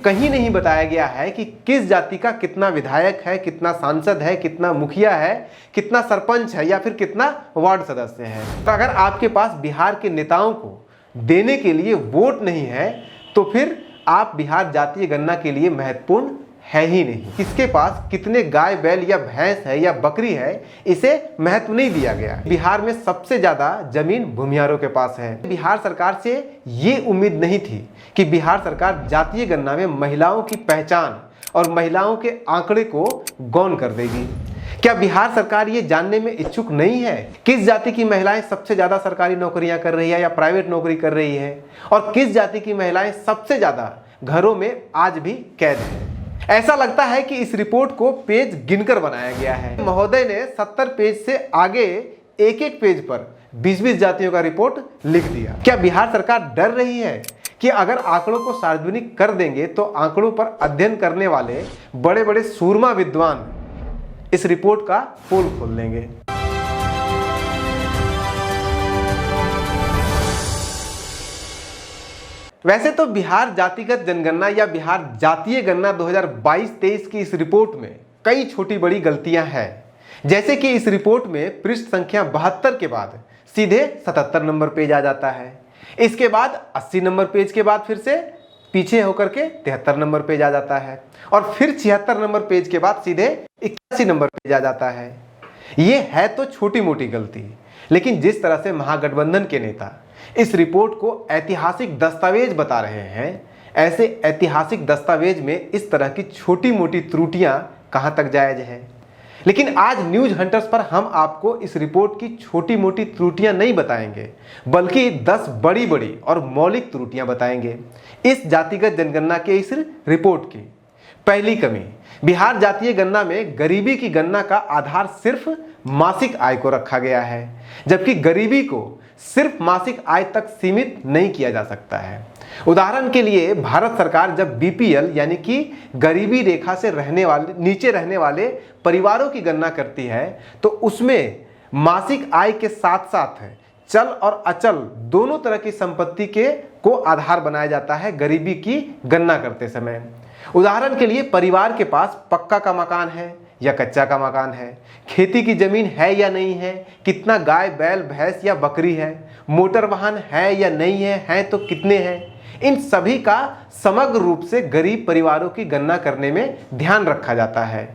कहीं नहीं बताया गया है कि किस जाति का कितना विधायक है, कितना सांसद है, कितना मुखिया है, कितना सरपंच है या फिर कितना वार्ड सदस्य है। तो अगर आपके पास बिहार के नेताओं को देने के लिए वोट नहीं है तो फिर आप बिहार जातीय गणना के लिए महत्वपूर्ण है ही नहीं। किसके पास कितने गाय, बैल या भैंस है या बकरी है, इसे महत्व नहीं दिया गया। बिहार में सबसे ज्यादा जमीन भूमिहारों के पास है। बिहार सरकार से ये उम्मीद नहीं थी कि बिहार सरकार जातीय गणना में महिलाओं की पहचान और महिलाओं के आंकड़े को गौण कर देगी। क्या बिहार सरकार ये जानने में इच्छुक नहीं है किस जाति की महिलाएं सबसे ज्यादा सरकारी नौकरियां कर रही है या प्राइवेट नौकरी कर रही है, और किस जाति की महिलाएं सबसे ज्यादा घरों में आज भी कैद है? ऐसा लगता है कि इस रिपोर्ट को पेज गिनकर बनाया गया है। महोदय ने 70 पेज से आगे एक एक पेज पर 20-20 जातियों का रिपोर्ट लिख दिया। क्या बिहार सरकार डर रही है कि अगर आंकड़ों को सार्वजनिक कर देंगे तो आंकड़ों पर अध्ययन करने वाले बड़े बड़े सूरमा विद्वान इस रिपोर्ट का पोल खोल देंगे? वैसे तो बिहार जातिगत जनगणना या बिहार जातीय गणना 2022-23 की इस रिपोर्ट में कई छोटी बड़ी गलतियां हैं। जैसे कि इस रिपोर्ट में पृष्ठ संख्या 72 के बाद सीधे 77 नंबर पेज आ जाता है। इसके बाद 80 नंबर पेज के बाद फिर से पीछे होकर के 73 नंबर पेज आ जाता है, और फिर 76 नंबर पेज के बाद सीधे 81 नंबर पेज आ जाता है। ये है तो छोटी मोटी गलती, लेकिन जिस तरह से महागठबंधन के नेता इस रिपोर्ट को ऐतिहासिक दस्तावेज बता रहे हैं, ऐसे ऐतिहासिक दस्तावेज में इस तरह की छोटी मोटी त्रुटियां कहां तक जायज है। लेकिन आज न्यूज हंटर्स पर हम आपको इस रिपोर्ट की छोटी मोटी त्रुटियां नहीं बताएंगे, बल्कि 10 बड़ी बड़ी और मौलिक त्रुटियां बताएंगे इस जातिगत जनगणना के इस रिपोर्ट की। पहली कमी, बिहार जातीय गणना में गरीबी की गणना का आधार सिर्फ मासिक आय को रखा गया है, जबकि गरीबी को सिर्फ मासिक आय तक सीमित नहीं किया जा सकता है। उदाहरण के लिए भारत सरकार जब बीपीएल यानी कि गरीबी रेखा से नीचे रहने वाले परिवारों की गणना करती है तो उसमें मासिक आय के साथ साथ चल और अचल दोनों तरह की संपत्ति को आधार बनाया जाता है गरीबी की गणना करते समय। उदाहरण के लिए परिवार के पास पक्का का मकान है या कच्चा का मकान है, खेती की जमीन है या नहीं है, कितना गाय, बैल, भैंस या बकरी है, मोटर वाहन है या नहीं है तो कितने हैं, इन सभी का समग्र रूप से गरीब परिवारों की गणना करने में ध्यान रखा जाता है।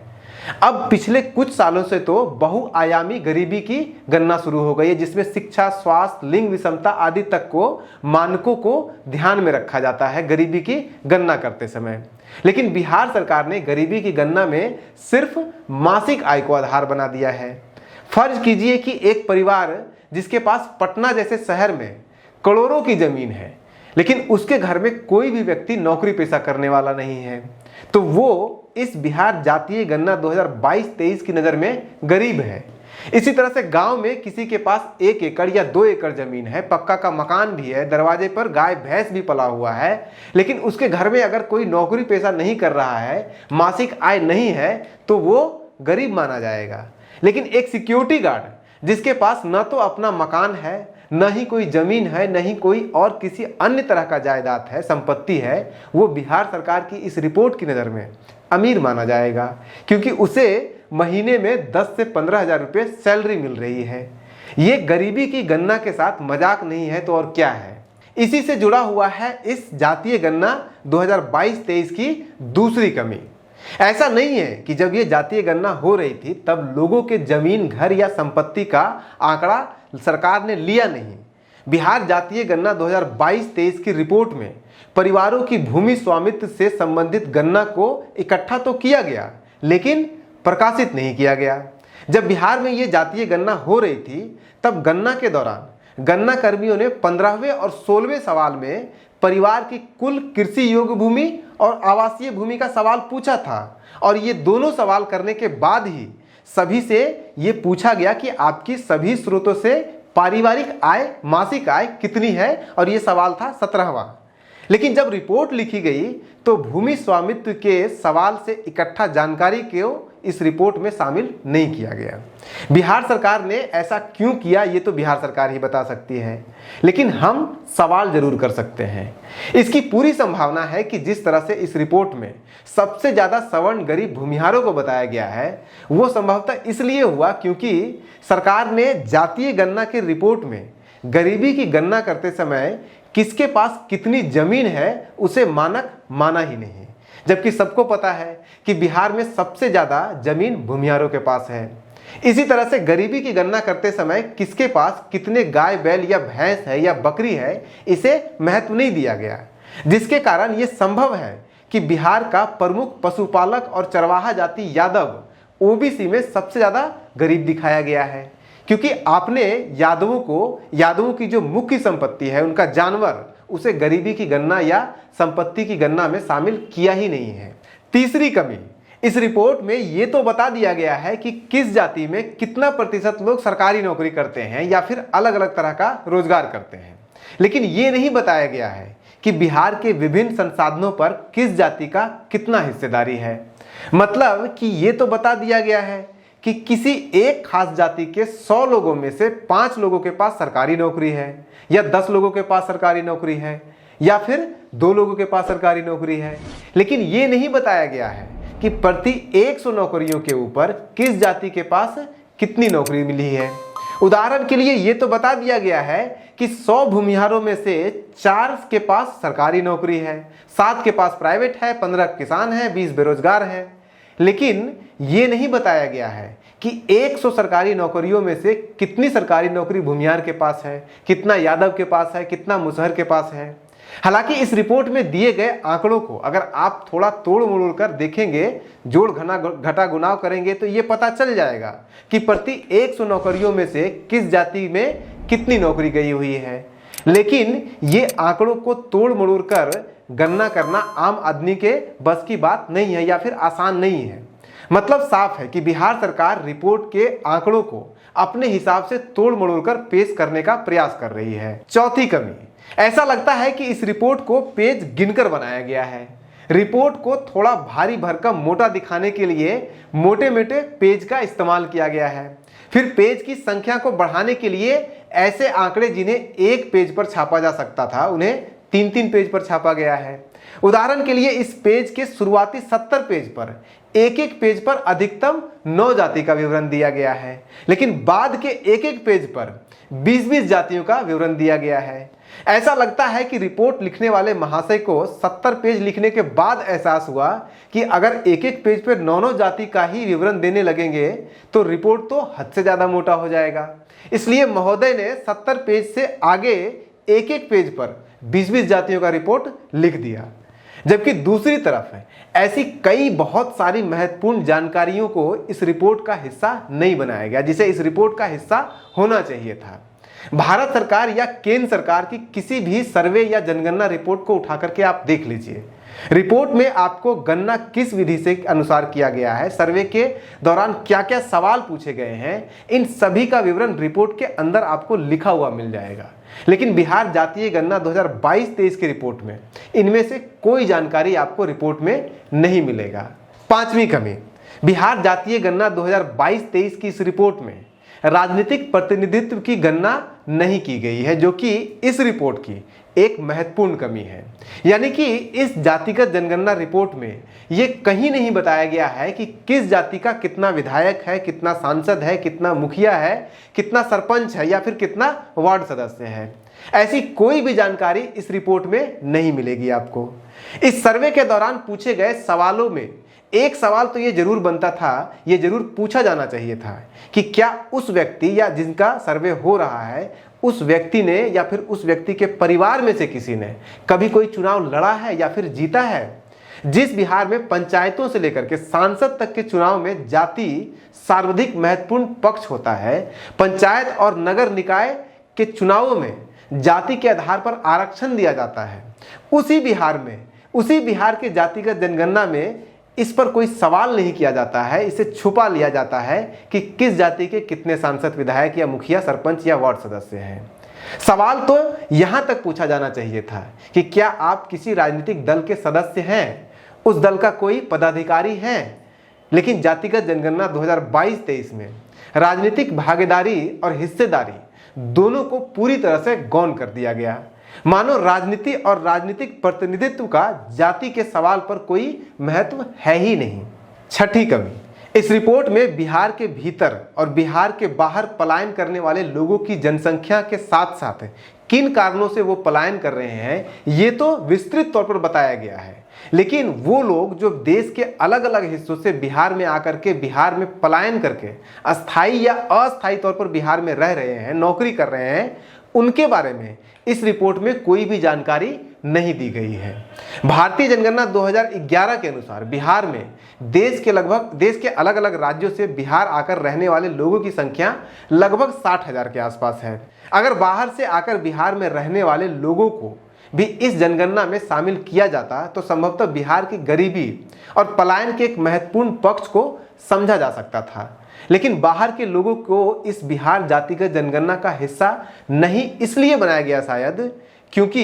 अब पिछले कुछ सालों से तो बहुआयामी गरीबी की गणना शुरू हो गई है, जिसमें शिक्षा, स्वास्थ्य, लिंग विषमता आदि तक को मानकों को ध्यान में रखा जाता है गरीबी की गणना करते समय। लेकिन बिहार सरकार ने गरीबी की गणना में सिर्फ मासिक आय को आधार बना दिया है। फर्ज कीजिए कि एक परिवार जिसके पास पटना जैसे शहर में करोड़ों की जमीन है, लेकिन उसके घर में कोई भी व्यक्ति नौकरी पेशा करने वाला नहीं है, तो वो इस बिहार जातीय गणना 2022-23 की नज़र में गरीब है। इसी तरह से गांव में किसी के पास 1 एकड़ या 2 एकड़ जमीन है, पक्का का मकान भी है, दरवाजे पर गाय भैंस भी पला हुआ है, लेकिन उसके घर में अगर कोई नौकरी पेशा नहीं कर रहा है, मासिक आय नहीं है, तो वो गरीब माना जाएगा। लेकिन एक सिक्योरिटी गार्ड जिसके पास न तो अपना मकान है, न ही कोई जमीन है, न ही कोई और किसी अन्य तरह का जायदाद है, संपत्ति है, वो बिहार सरकार की इस रिपोर्ट की नज़र में अमीर माना जाएगा, क्योंकि उसे महीने में 10 से 15 हज़ार रुपये सैलरी मिल रही है। ये गरीबी की गणना के साथ मजाक नहीं है तो और क्या है। इसी से जुड़ा हुआ है इस जातीय गणना 2022-23 की दूसरी कमी। ऐसा नहीं है कि जब ये जातीय गणना हो रही थी तब लोगों के जमीन, घर या संपत्ति का आंकड़ा सरकार ने लिया नहीं। बिहार जातीय गणना 2022-23 की रिपोर्ट में परिवारों की भूमि स्वामित्व से संबंधित गणना को इकट्ठा तो किया गया, लेकिन प्रकाशित नहीं किया गया। जब बिहार में ये जातीय गणना हो रही थी तब गणना के दौरान गणना कर्मियों ने 15वें और 16वें सवाल में परिवार की कुल कृषि योग्य भूमि और आवासीय भूमि का सवाल पूछा था, और ये दोनों सवाल करने के बाद ही सभी से ये पूछा गया कि आपकी सभी स्रोतों से पारिवारिक आय, मासिक आय कितनी है, और ये सवाल था 17वां। लेकिन जब रिपोर्ट लिखी गई तो भूमि स्वामित्व के सवाल से इकट्ठा जानकारी को इस रिपोर्ट में शामिल नहीं किया गया। बिहार सरकार ने ऐसा क्यों किया ये तो बिहार सरकार ही बता सकती है, लेकिन हम सवाल जरूर कर सकते हैं। इसकी पूरी संभावना है कि जिस तरह से इस रिपोर्ट में सबसे ज्यादा सवर्ण गरीब भूमिहारों को बताया गया है वो संभवतः इसलिए हुआ क्योंकि सरकार ने जातीय गणना की रिपोर्ट में गरीबी की गणना करते समय किसके पास कितनी जमीन है उसे मानक माना ही नहीं, जबकि सबको पता है कि बिहार में सबसे ज्यादा जमीन भूमिहारों के पास है। इसी तरह से गरीबी की गणना करते समय किसके पास कितने गाय बैल या भैंस है या बकरी है इसे महत्व नहीं दिया गया, जिसके कारण ये संभव है कि बिहार का प्रमुख पशुपालक और चरवाहा जाति यादव ओबीसी में सबसे ज्यादा गरीब दिखाया गया है, क्योंकि आपने यादवों की जो मुख्य संपत्ति है उनका जानवर उसे गरीबी की गणना या संपत्ति की गणना में शामिल किया ही नहीं है। तीसरी कमी, इस रिपोर्ट में ये तो बता दिया गया है कि किस जाति में कितना प्रतिशत लोग सरकारी नौकरी करते हैं या फिर अलग अलग तरह का रोजगार करते हैं, लेकिन ये नहीं बताया गया है कि बिहार के विभिन्न संसाधनों पर किस जाति का कितना हिस्सेदारी है। मतलब कि ये तो बता दिया गया है कि किसी एक खास जाति के 100 लोगों में से 5 लोगों के पास सरकारी नौकरी है या 10 लोगों के पास सरकारी नौकरी है या फिर 2 लोगों के पास सरकारी नौकरी है, लेकिन ये नहीं बताया गया है कि प्रति 100 नौकरियों के ऊपर किस जाति के पास कितनी नौकरी मिली है। उदाहरण के लिए ये तो बता दिया गया है कि 100 भूमिहारों में से 4 के पास सरकारी नौकरी है, 7 के पास प्राइवेट है, 15 किसान है, 20 बेरोजगार है, लेकिन ये नहीं बताया गया है कि 100 सरकारी नौकरियों में से कितनी सरकारी नौकरी भूमिहार के पास है, कितना यादव के पास है, कितना मुसहर के पास है। हालांकि इस रिपोर्ट में दिए गए आंकड़ों को अगर आप थोड़ा तोड़ मरोड़ कर देखेंगे, जोड़ घटा गुनाव करेंगे तो ये पता चल जाएगा कि प्रति 100 नौकरियों में से किस जाति में कितनी नौकरी गई हुई है। लेकिन ये आंकड़ों को तोड़ मरोड़ कर गणना करना आम आदमी के बस की बात नहीं है या फिर आसान नहीं है। मतलब साफ है कि बिहार सरकार रिपोर्ट के आंकड़ों को अपने हिसाब से तोड़ मरोड़ कर पेश करने का प्रयास कर रही है। चौथी कमी, ऐसा लगता है कि इस रिपोर्ट को पेज गिनकर बनाया गया है। रिपोर्ट को थोड़ा भारी भरकम मोटा दिखाने के लिए मोटे मोटे पेज का इस्तेमाल किया गया है। फिर पेज की संख्या को बढ़ाने के लिए ऐसे आंकड़े जिन्हें एक पेज पर छापा जा सकता था उन्हें 3-3 पेज पर छापा गया है। उदाहरण के लिए इस पेज के शुरुआती 70 पेज पर एक पेज पर अधिकतम 9 जाति का विवरण दिया गया है, लेकिन बाद के एक पेज पर 20-20 जातियों का विवरण दिया गया है। ऐसा लगता है कि रिपोर्ट लिखने वाले महाशय को 70 पेज लिखने के बाद एहसास हुआ कि अगर एक पेज पर 9 जाति का ही विवरण देने लगेंगे तो रिपोर्ट तो हद से ज्यादा मोटा हो जाएगा। इसलिए महोदय ने 70 पेज से आगे एक पेज पर 20-20 जातियों का रिपोर्ट लिख दिया। जबकि दूसरी तरफ ऐसी कई बहुत सारी महत्वपूर्ण जानकारियों को इस रिपोर्ट का हिस्सा नहीं बनाया गया जिसे इस रिपोर्ट का हिस्सा होना चाहिए था। भारत सरकार या केंद्र सरकार की किसी भी सर्वे या जनगणना रिपोर्ट को उठा करके आप देख लीजिए। रिपोर्ट में आपको गणना किस विधि से अनुसार किया गया है, सर्वे के दौरान क्या क्या सवाल पूछे गए हैं, इन सभी का विवरण रिपोर्ट के अंदर आपको लिखा हुआ मिल जाएगा। लेकिन बिहार जातीय गणना 2022-23 की रिपोर्ट में इनमें से कोई जानकारी आपको रिपोर्ट में नहीं मिलेगा। पांचवी कमी, बिहार जातीय गणना 2022-23 की इस रिपोर्ट में राजनीतिक प्रतिनिधित्व की गणना नहीं की गई है, जो कि इस रिपोर्ट की एक महत्वपूर्ण कमी है। यानी कि इस जातिगत जनगणना रिपोर्ट में यह कहीं नहीं बताया गया है कि किस जाति का कितना विधायक है, कितना सांसद है, कितना मुखिया है, कितना सरपंच है या फिर कितना वार्ड सदस्य है। ऐसी कोई भी जानकारी इस रिपोर्ट में नहीं मिलेगी आपको। इस सर्वे के दौरान पूछे गए सवालों में एक सवाल तो ये जरूर बनता था, ये जरूर पूछा जाना चाहिए था कि क्या उस व्यक्ति या जिनका सर्वे हो रहा है उस व्यक्ति ने या फिर उस व्यक्ति के परिवार में से किसी ने कभी कोई चुनाव लड़ा है या फिर जीता है। जिस बिहार में पंचायतों से लेकर के सांसद तक के चुनाव में जाति सर्वाधिक महत्वपूर्ण पक्ष होता है, पंचायत और नगर निकाय के चुनावों में जाति के आधार पर आरक्षण दिया जाता है, उसी बिहार के जातिगत जनगणना में इस पर कोई सवाल नहीं किया जाता है। इसे छुपा लिया जाता है कि किस जाति के कितने सांसद, विधायक या मुखिया, सरपंच या वार्ड सदस्य हैं। सवाल तो यहां तक पूछा जाना चाहिए था कि क्या आप किसी राजनीतिक दल के सदस्य हैं, उस दल का कोई पदाधिकारी है। लेकिन जातिगत जनगणना 2022-23 में राजनीतिक भागीदारी और हिस्सेदारी दोनों को पूरी तरह से गौण कर दिया गया। मानो राजनीति और राजनीतिक प्रतिनिधित्व का जाति के सवाल पर कोई महत्व है ही नहीं। छठी कमी, इस रिपोर्ट में बिहार के भीतर और बिहार के बाहर पलायन करने वाले लोगों की जनसंख्या के साथ साथ किन कारणों से वो पलायन कर रहे हैं ये तो विस्तृत तौर पर बताया गया है। लेकिन वो लोग जो देश के अलग अलग हिस्सों से बिहार में आकर के बिहार में पलायन करके अस्थायी या अस्थायी तौर पर बिहार में रह रहे हैं, नौकरी कर रहे हैं, उनके बारे में इस रिपोर्ट में कोई भी जानकारी नहीं दी गई है। भारतीय जनगणना 2011 के अनुसार बिहार में देश के अलग अलग राज्यों से बिहार आकर रहने वाले लोगों की संख्या लगभग 60,000 के आसपास है। अगर बाहर से आकर बिहार में रहने वाले लोगों को भी इस जनगणना में शामिल किया जाता तो संभवतः बिहार की गरीबी और पलायन के एक महत्वपूर्ण पक्ष को समझा जा सकता था। लेकिन बाहर के लोगों को इस बिहार जातिगत जनगणना का हिस्सा नहीं इसलिए बनाया गया शायद क्योंकि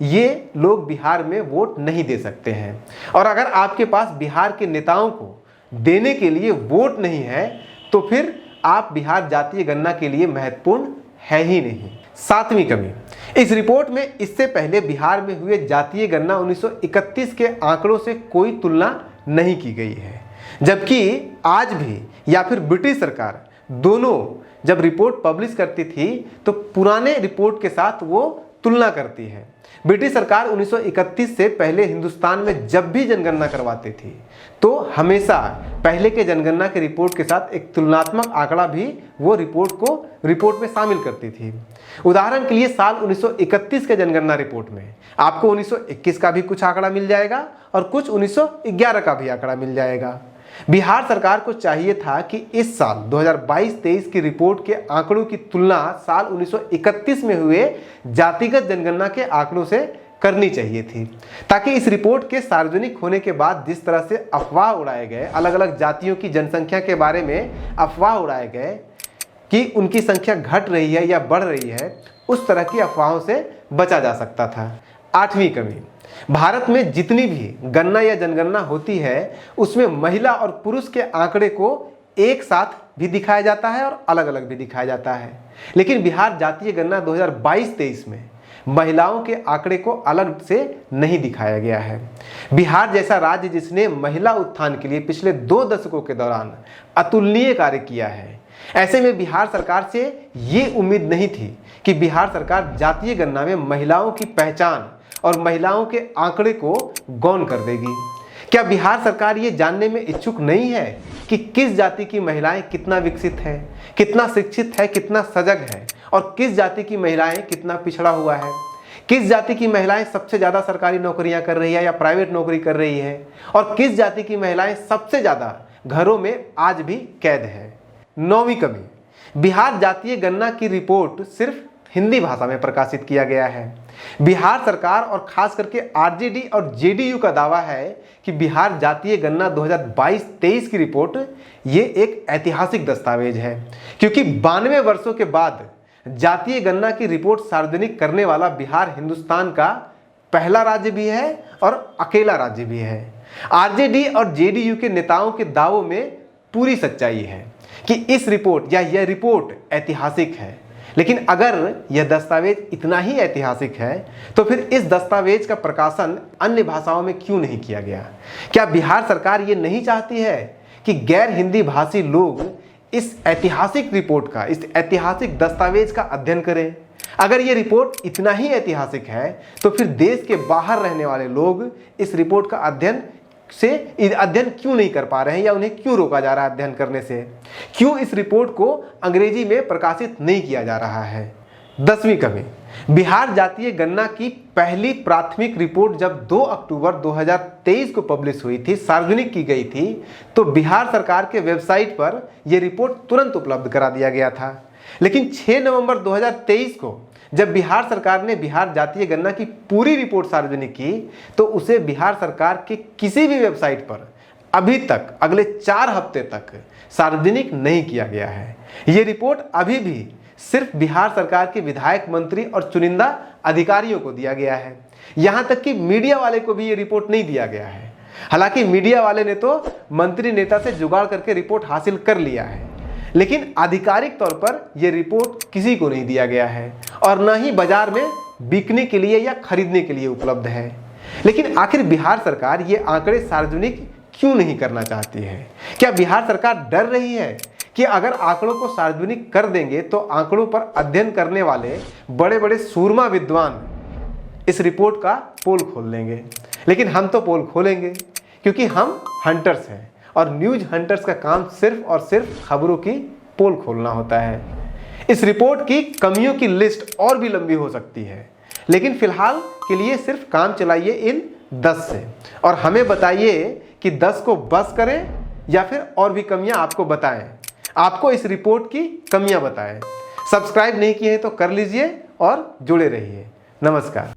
ये लोग बिहार में वोट नहीं दे सकते हैं, और अगर आपके पास बिहार के नेताओं को देने के लिए वोट नहीं है तो फिर आप बिहार जातीय गणना के लिए महत्वपूर्ण है ही नहीं। सातवीं कमी, इस रिपोर्ट में इससे पहले बिहार में हुए जातीय गणना 1931 के आंकड़ों से कोई तुलना नहीं की गई है, जबकि आज भी या फिर ब्रिटिश सरकार दोनों जब रिपोर्ट पब्लिश करती थी तो पुराने रिपोर्ट के साथ वो तुलना करती है। ब्रिटिश सरकार 1931 से पहले हिंदुस्तान में जब भी जनगणना करवाती थी तो हमेशा पहले के जनगणना के रिपोर्ट के साथ एक तुलनात्मक आंकड़ा भी वो रिपोर्ट में शामिल करती थी। उदाहरण के लिए साल 1931 के जनगणना रिपोर्ट में आपको 1921 का भी कुछ आंकड़ा मिल जाएगा और कुछ 1911 का भी आंकड़ा मिल जाएगा। बिहार सरकार को चाहिए था कि इस साल 2022-23 की रिपोर्ट के आंकड़ों की तुलना साल 1931 में हुए जातिगत जनगणना के आंकड़ों से करनी चाहिए थी, ताकि इस रिपोर्ट के सार्वजनिक होने के बाद जिस तरह से अफवाह उड़ाए गए, अलग अलग जातियों की जनसंख्या के बारे में अफवाह उड़ाए गए कि उनकी संख्या घट रही है या बढ़ रही है, उस तरह की अफवाहों से बचा जा सकता था। आठवीं कमी, भारत में जितनी भी गणना या जनगणना होती है उसमें महिला और पुरुष के आंकड़े को एक साथ भी दिखाया जाता है और अलग अलग भी दिखाया जाता है। लेकिन बिहार जातीय गणना 2022-23 में महिलाओं के आंकड़े को अलग से नहीं दिखाया गया है। बिहार जैसा राज्य जिसने महिला उत्थान के लिए पिछले 2 दशकों के दौरान अतुलनीय कार्य किया है, ऐसे में बिहार सरकार से ये उम्मीद नहीं थी कि बिहार सरकार जातीय गणना में महिलाओं की पहचान और महिलाओं के आंकड़े को गौण कर देगी। क्या बिहार सरकार ये जानने में इच्छुक नहीं है कि किस जाति की महिलाएं कितना विकसित है, कितना शिक्षित है, कितना सजग है, और किस जाति की महिलाएं कितना पिछड़ा हुआ है, किस जाति की महिलाएं सबसे ज़्यादा सरकारी नौकरियां कर रही है या प्राइवेट नौकरी कर रही है, और किस जाति की महिलाएं सबसे ज़्यादा घरों में आज भी कैद है। 9वीं कमी, बिहार जातीय गणना की रिपोर्ट सिर्फ हिंदी भाषा में प्रकाशित किया गया है। बिहार सरकार और खास करके आरजेडी और जेडीयू का दावा है कि बिहार जातीय गणना 2022-23 की रिपोर्ट ये एक ऐतिहासिक दस्तावेज है, क्योंकि 92 वर्षों के बाद जातीय गणना की रिपोर्ट सार्वजनिक करने वाला बिहार हिंदुस्तान का पहला राज्य भी है और अकेला राज्य भी है। आरजेडी और जेडीयू के नेताओं के दावों में पूरी सच्चाई है कि इस रिपोर्ट या यह रिपोर्ट ऐतिहासिक है, लेकिन अगर यह दस्तावेज इतना ही ऐतिहासिक है तो फिर इस दस्तावेज का प्रकाशन अन्य भाषाओं में क्यों नहीं किया गया? क्या बिहार सरकार ये नहीं चाहती है कि गैर हिंदी भाषी लोग इस ऐतिहासिक रिपोर्ट का, इस ऐतिहासिक दस्तावेज का अध्ययन करें? अगर ये रिपोर्ट इतना ही ऐतिहासिक है तो फिर देश के बाहर रहने वाले लोग इस रिपोर्ट का अध्ययन क्यों नहीं कर पा रहे हैं, या उन्हें क्यों रोका जा रहा है अध्ययन करने से? क्यों इस रिपोर्ट को अंग्रेजी में प्रकाशित नहीं किया जा रहा है? 10वीं कमी, बिहार जातीय गणना की पहली प्राथमिक रिपोर्ट जब 2 अक्टूबर 2023 को पब्लिश हुई थी, सार्वजनिक की गई थी, तो बिहार सरकार के वेबसाइट पर यह रिपोर्ट तुरंत उपलब्ध करा दिया गया था। लेकिन 6 नवंबर 2023 को जब बिहार सरकार ने बिहार जातीय गणना की पूरी रिपोर्ट सार्वजनिक की तो उसे बिहार सरकार के किसी भी वेबसाइट पर अभी तक अगले 4 हफ्ते तक सार्वजनिक नहीं किया गया है। ये रिपोर्ट अभी भी सिर्फ बिहार सरकार के विधायक, मंत्री और चुनिंदा अधिकारियों को दिया गया है। यहां तक कि मीडिया वाले को भी ये रिपोर्ट नहीं दिया गया है। हालांकि मीडिया वाले ने तो मंत्री नेता से जुगाड़ करके रिपोर्ट हासिल कर लिया है, लेकिन आधिकारिक तौर पर यह रिपोर्ट किसी को नहीं दिया गया है और न ही बाजार में बिकने के लिए या खरीदने के लिए उपलब्ध है। लेकिन आखिर बिहार सरकार ये आंकड़े सार्वजनिक क्यों नहीं करना चाहती है? क्या बिहार सरकार डर रही है कि अगर आंकड़ों को सार्वजनिक कर देंगे तो आंकड़ों पर अध्ययन करने वाले बड़े बड़े सूरमा विद्वान इस रिपोर्ट का पोल खोल लेंगे? लेकिन हम तो पोल खोलेंगे, क्योंकि हम हंटर्स हैं और न्यूज हंटर्स का काम सिर्फ और सिर्फ खबरों की पोल खोलना होता है। इस रिपोर्ट की कमियों की लिस्ट और भी लंबी हो सकती है, लेकिन फिलहाल के लिए सिर्फ काम चलाइए इन 10 से और हमें बताइए कि 10 को बस करें या फिर और भी कमियां आपको बताएं। आपको इस रिपोर्ट की कमियां बताएं। सब्सक्राइब नहीं किए हैं तो कर लीजिए और जुड़े रहिए। नमस्कार।